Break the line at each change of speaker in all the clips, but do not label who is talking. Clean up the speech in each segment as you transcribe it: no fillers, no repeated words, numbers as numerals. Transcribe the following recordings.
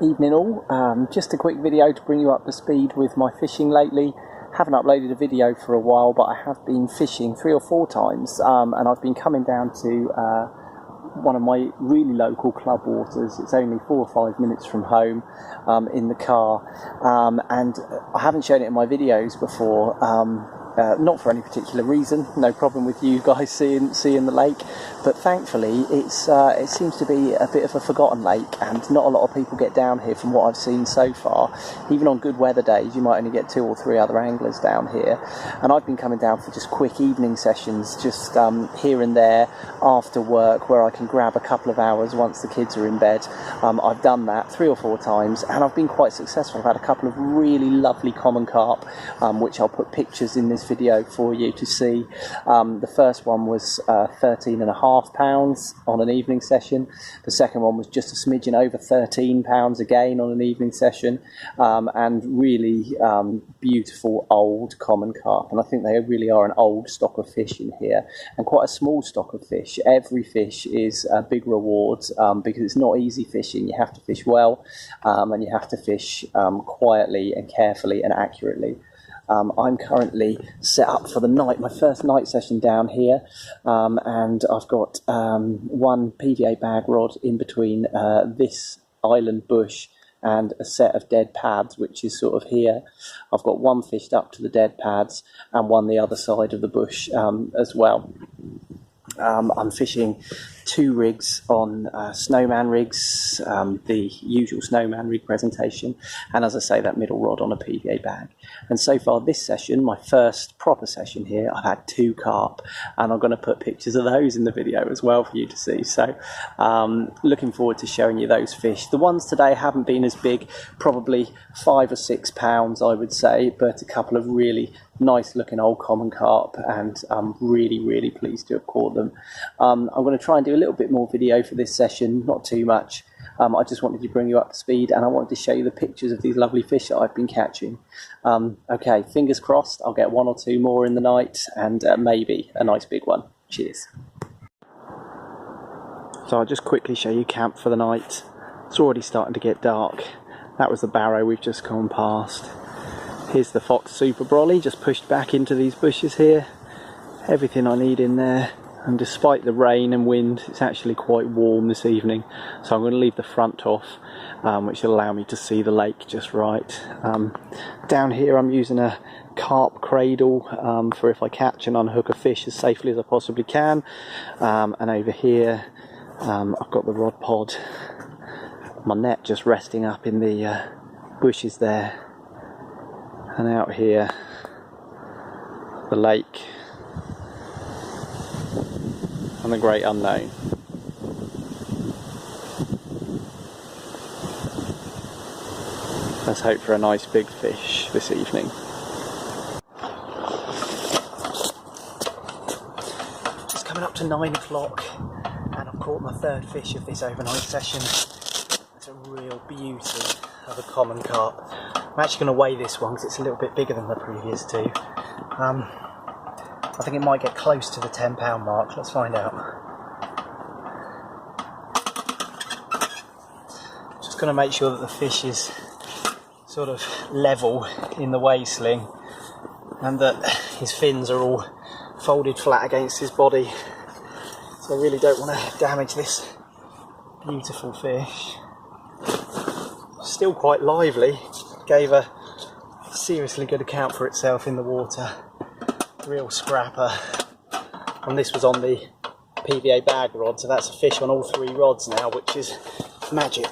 Evening all, just a quick video to bring you up to speed with my fishing lately. Haven't uploaded a video for a while, but I have been fishing 3 or 4 times, and I've been coming down to one of my really local club waters. It's only 4 or 5 minutes from home, in the car, and I haven't shown it in my videos before. Not for any particular reason, no problem with you guys seeing the lake, but thankfully it seems to be a bit of a forgotten lake, and not a lot of people get down here from what I've seen so far. Even on good weather days you might only get 2 or 3 other anglers down here, and I've been coming down for just quick evening sessions, just here and there after work, where I can grab a couple of hours once the kids are in bed. I've done that 3 or 4 times and I've been quite successful. I've had a couple of really lovely common carp, which I'll put pictures in this video for you to see. The first one was 13.5 pounds on an evening session. The second one was just a smidgen over 13 pounds again on an evening session, and really beautiful old common carp, and I think they really are an old stock of fish in here, and quite a small stock of fish. Every fish is a big reward, because it's not easy fishing. You have to fish well, and you have to fish quietly and carefully and accurately. I'm currently set up for the night, my first night session down here, and I've got one PVA bag rod in between this island bush and a set of dead pads, which is sort of here. I've got one fished up to the dead pads and one the other side of the bush as well. I'm fishing 2 rigs on snowman rigs, the usual snowman rig presentation, and as I say, that middle rod on a PVA bag. And so far this session, my first proper session here, I've had 2 carp, and I'm going to put pictures of those in the video as well for you to see. So looking forward to showing you those fish. The ones today haven't been as big, probably 5 or 6 pounds I would say, but a couple of really nice looking old common carp, and I'm really pleased to have caught them. I'm going to try and do a little bit more video for this session, not too much. I just wanted to bring you up to speed, and I wanted to show you the pictures of these lovely fish that I've been catching. Okay, fingers crossed I'll get 1 or 2 more in the night, and maybe a nice big one. Cheers. So I'll just quickly show you camp for the night. It's already starting to get dark. That was the barrow we've just gone past. Here's the fox super brolly, just pushed back into these bushes here. Everything I need in there, and despite the rain and wind, it's actually quite warm this evening, so I'm going to leave the front off, which will allow me to see the lake just right. Down here I'm using a carp cradle for if I catch and unhook a fish as safely as I possibly can, and over here I've got the rod pod, my net just resting up in the bushes there. And out here, the lake and the great unknown. Let's hope for a nice big fish this evening. Just coming up to 9 o'clock, and I've caught my 3rd fish of this overnight session. It's a real beauty of a common carp. I'm actually going to weigh this one because it's a little bit bigger than the previous 2. I think it might get close to the 10 pound mark. Let's find out. Just going to make sure that the fish is sort of level in the weigh sling, and that his fins are all folded flat against his body. So I really don't want to damage this beautiful fish. Still quite lively. Gave a seriously good account for itself in the water. Real scrapper. And this was on the PVA bag rod, so that's a fish on all 3 rods now, which is magic.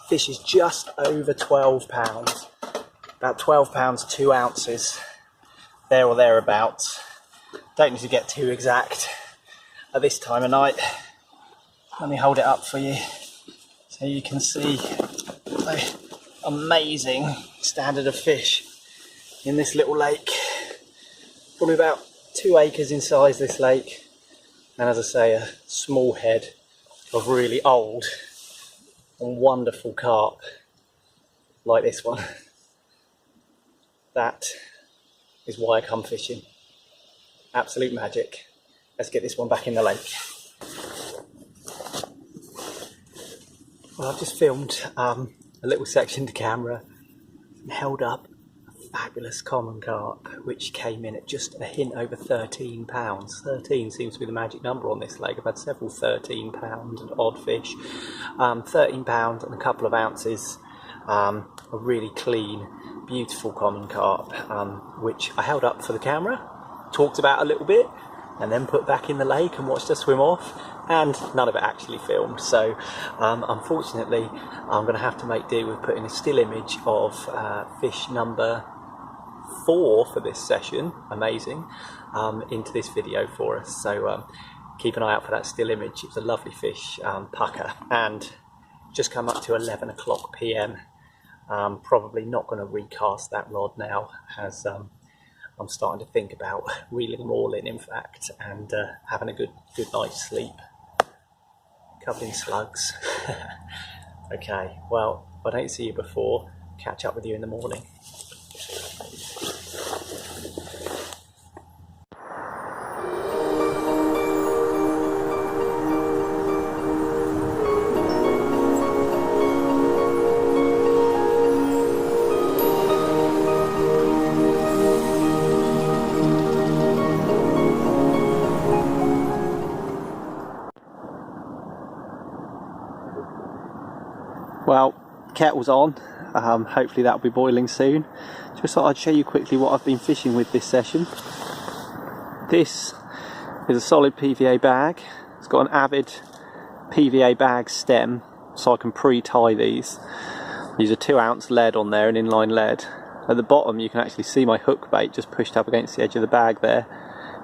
Fish is just over 12 pounds. About 12 pounds 2 ounces. There or thereabouts. Don't need to get too exact at this time of night. Let me hold it up for you so you can see the amazing standard of fish in this little lake. Probably about 2 acres in size, this lake, and as I say, a small head of really old and wonderful carp like this one. That is why I come fishing. Absolute magic. Let's get this one back in the lake. Well, I've just filmed a little section to camera and held up a fabulous common carp, which came in at just a hint over £13. 13 seems to be the magic number on this lake. I've had several £13 and odd fish. £13 and a couple of ounces. A really clean, beautiful common carp, which I held up for the camera, talked about a little bit, and then put back in the lake and watched her swim off, and none of it actually filmed. So unfortunately I'm going to have to make do with putting a still image of fish number 4 for this session, amazing, into this video for us. So keep an eye out for that still image. It's a lovely fish, pucker, and just come up to 11 o'clock PM. Probably not going to recast that rod now, as I'm starting to think about reeling them all in fact, and having a good night's sleep. Covered in slugs. Okay, well, if I don't see you before, catch up with you in the morning. Well, kettle's on, hopefully that'll be boiling soon. Just thought I'd show you quickly what I've been fishing with this session. This is a solid PVA bag. It's got an Avid PVA bag stem, so I can pre-tie these. Use a 2-ounce lead on there, an inline lead. At the bottom you can actually see my hook bait just pushed up against the edge of the bag there,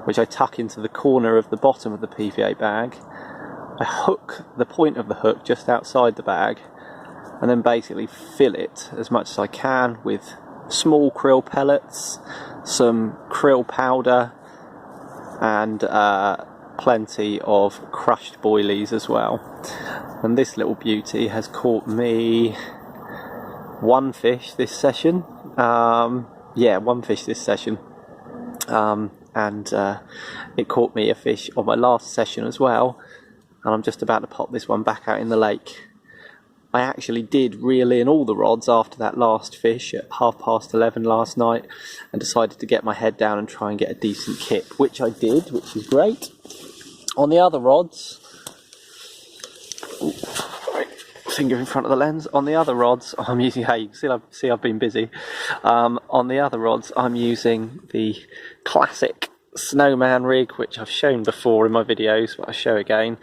which I tuck into the corner of the bottom of the PVA bag. I hook the point of the hook just outside the bag, and then basically fill it as much as I can with small krill pellets, some krill powder, and plenty of crushed boilies as well. And this little beauty has caught me one fish this session. Yeah, one fish this session. And it caught me a fish on my last session as well, and I'm just about to pop this one back out in the lake. I actually did reel in all the rods after that last fish at 11:30 last night, and decided to get my head down and try and get a decent kip, which I did, which is great. On the other rods, finger in front of the lens. On the other rods, I'm using, hey, you can see I've been busy. On the other rods, I'm using the classic Snowman rig, which I've shown before in my videos, but I'll show again.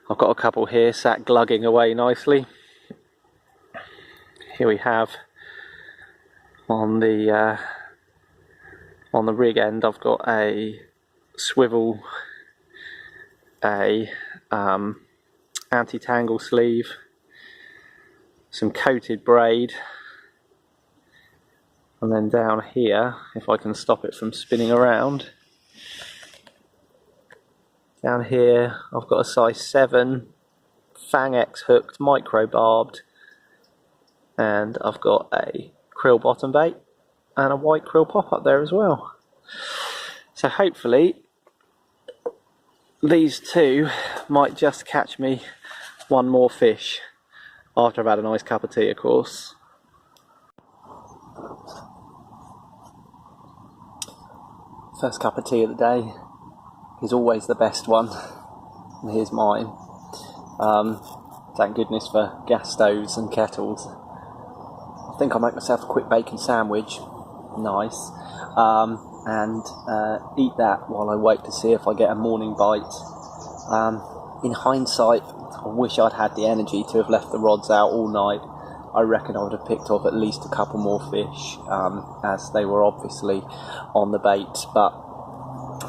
I've got a couple here sat glugging away nicely. Here we have on the rig end, I've got a swivel, a anti-tangle sleeve, some coated braid, and then down here, if I can stop it from spinning around, down here I've got a size 7 Fang X hooked micro barbed, and I've got a krill bottom bait and a white krill pop up there as well. So hopefully these two might just catch me one more fish after I've had a nice cup of tea, of course. First cup of tea of the day is always the best one, and here's mine. Thank goodness for gas stoves and kettles. I think I'll make myself a quick bacon sandwich, nice, and eat that while I wait to see if I get a morning bite. In hindsight, I wish I'd had the energy to have left the rods out all night. I reckon I would have picked off at least a couple more fish, as they were obviously on the bait, but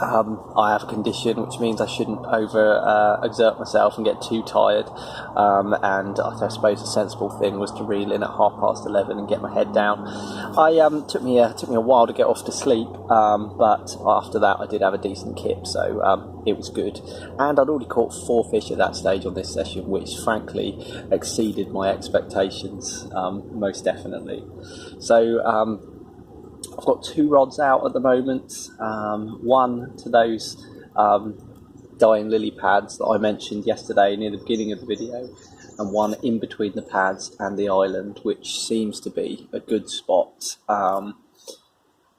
I have a condition which means I shouldn't exert myself and get too tired, and I suppose the sensible thing was to reel in at 11:30 and get my head down. Took me a while to get off to sleep, but after that I did have a decent kip, so it was good. And I'd already caught 4 fish at that stage on this session, which frankly exceeded my expectations, most definitely. So I've got 2 rods out at the moment, one to those dying lily pads that I mentioned yesterday near the beginning of the video, and one in between the pads and the island, which seems to be a good spot.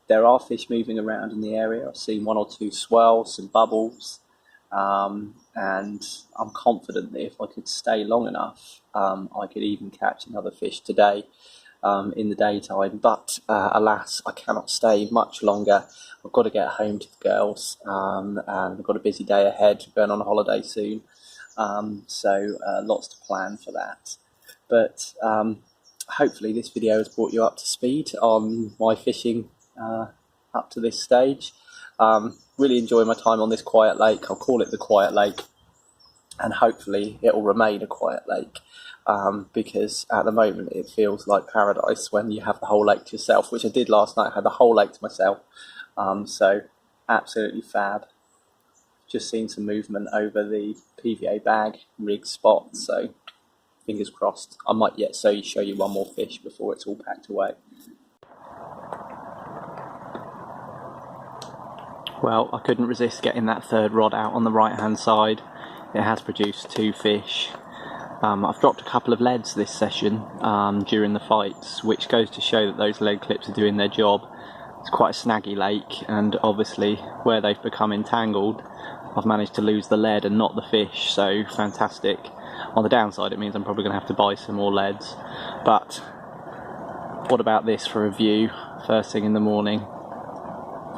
There are fish moving around in the area. I've seen 1 or 2 swells, some bubbles, and I'm confident that if I could stay long enough, I could even catch another fish today in the daytime. But alas, I cannot stay much longer. I've got to get home to the girls, and I've got a busy day ahead, going on a holiday soon. So lots to plan for that. But hopefully this video has brought you up to speed on my fishing up to this stage. Really enjoy my time on this quiet lake. I'll call it the quiet lake, and hopefully it will remain a quiet lake, because at the moment it feels like paradise when you have the whole lake to yourself, which I did last night. I had the whole lake to myself, so absolutely fab. Just seen some movement over the PVA bag rig spot, so fingers crossed. I might yet show you one more fish before it's all packed away. Well, I couldn't resist getting that 3rd rod out on the right hand side. It has produced 2 fish. I've dropped a couple of leads this session during the fights, which goes to show that those lead clips are doing their job. It's quite a snaggy lake, and obviously where they've become entangled, I've managed to lose the lead and not the fish, so fantastic. On the downside, it means I'm probably going to have to buy some more leads. But what about this for a view first thing in the morning?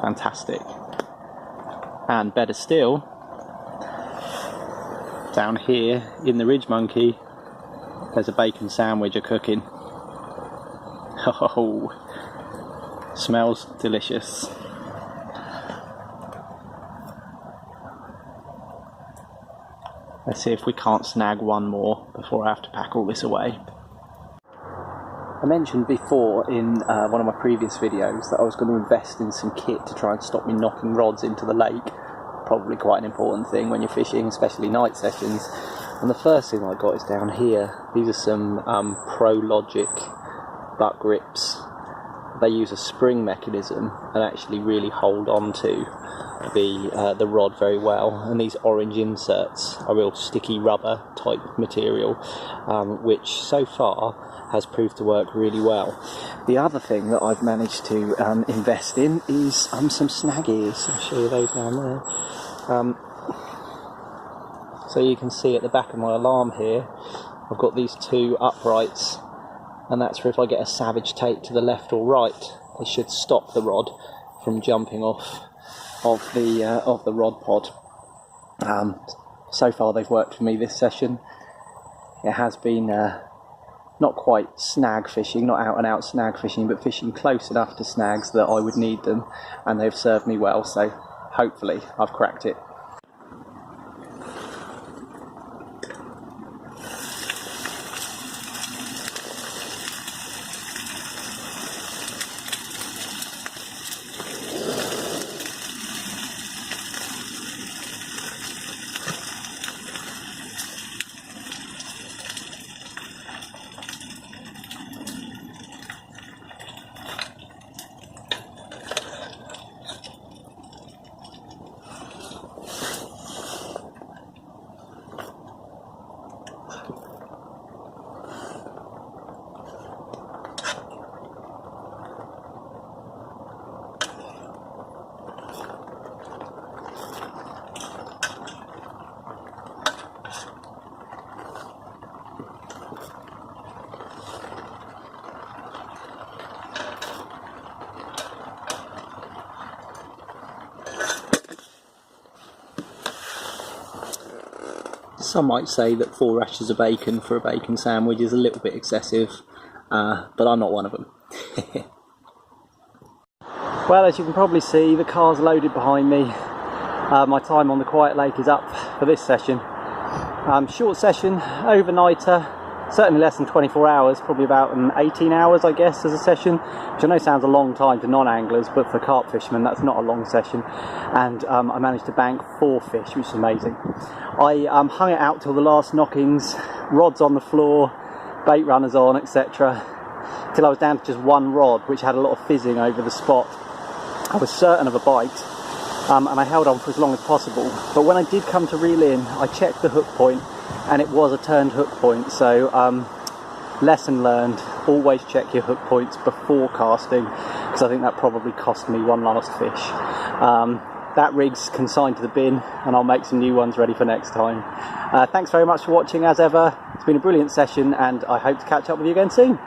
Fantastic. And better still, down here in the Ridge Monkey, there's a bacon sandwich cooking. Oh, smells delicious. Let's see if we can't snag one more before I have to pack all this away. I mentioned before in one of my previous videos that I was going to invest in some kit to try and stop me knocking rods into the lake. Probably quite an important thing when you're fishing, especially night sessions. And the first thing I got is down here. These are some Pro Logic butt grips. They use a spring mechanism and actually really hold on to the rod very well. And these orange inserts are real sticky rubber type material, which so far has proved to work really well. The other thing that I've managed to invest in is some snaggies. I'll show you those down there. So you can see at the back of my alarm here, I've got these 2 uprights, and that's for if I get a savage take to the left or right, they should stop the rod from jumping off of the rod pod. So far they've worked for me this session. It has been not quite snag fishing, not out and out snag fishing, but fishing close enough to snags that I would need them, and they've served me well, so hopefully I've cracked it. Some might say that 4 rashers of bacon for a bacon sandwich is a little bit excessive, but I'm not one of them. Well, as you can probably see, the car's loaded behind me. My time on the quiet lake is up for this session. Short session, overnighter, certainly less than 24 hours, probably about 18 hours I guess as a session, which I know sounds a long time to non-anglers, but for carp fishermen that's not a long session. And I managed to bank 4 fish, which is amazing. I hung it out till the last knockings, rods on the floor, bait runners on, etc. till I was down to just one rod, which had a lot of fizzing over the spot. I was certain of a bite, and I held on for as long as possible. But when I did come to reel in, I checked the hook point, and it was a turned hook point. So lesson learned, always check your hook points before casting, because I think that probably cost me one last fish. That rig's consigned to the bin, and I'll make some new ones ready for next time. Thanks very much for watching as ever. It's been a brilliant session, and I hope to catch up with you again soon.